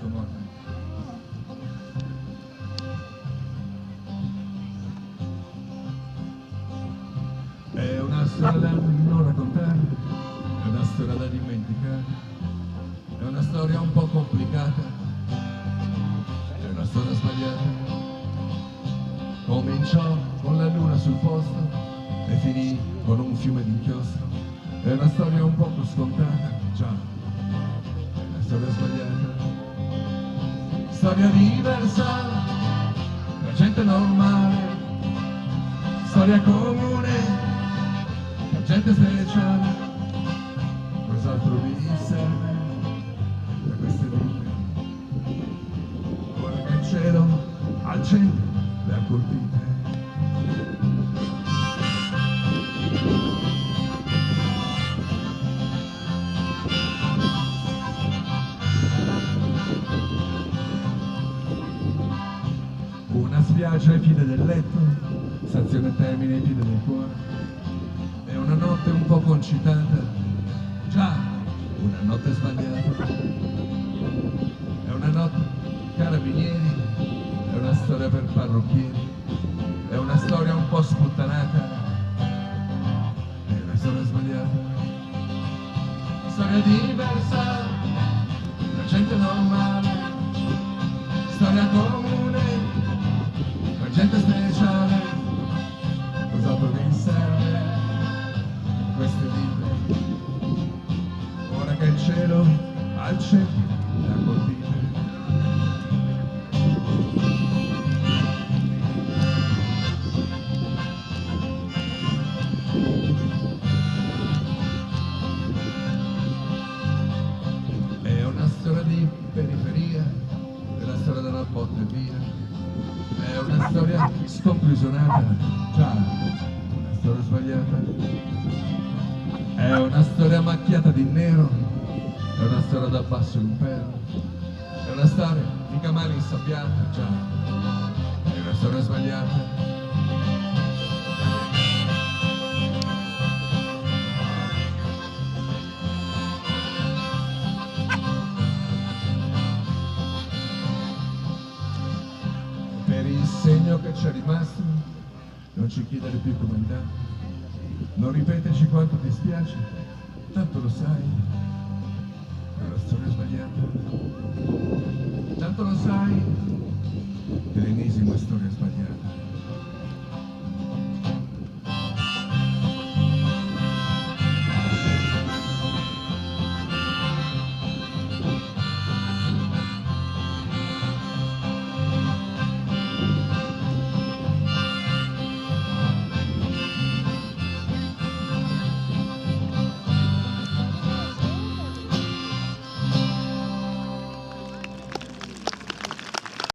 sua morte. È una storia da non raccontare, è una storia da dimenticare, è una storia un po' complicata, è una storia sbagliata. Cominciò con la luna sul posto e finì con un fiume d'inchiostro. È una storia un poco scontata, già, è una storia sbagliata. Storia diversa, la gente normale, storia comune, la gente speciale. Cos'altro vi serve da queste vite? Ora che il cielo al centro le ha colpite. Una spiaggia ai piedi del letto, stazione Termine ai piedi del cuore. È una notte un po' concitata, già, una notte sbagliata. È una notte carabinieri, è una storia per parrucchieri, è una storia un po' sputtanata, è una storia sbagliata. Storia diversa, la gente normale, storia comune, la gente speciale. Cos'altro vi serve queste vite? Ora che il cielo al centro le ha colpite. È una storia di periferia, è la storia della botte via. È una storia sconclusionata, già, una storia sbagliata. È una storia macchiata di nero, è una storia da basso impero. È una storia di camani insabbiata, già, è una storia sbagliata. Per il segno che c'è rimasto, non ci chiedere più come andare, non ripeterci quanto ti spiace, tanto lo sai, è una storia sbagliata. Tanto lo sai che l'ennesima storia sbagliata.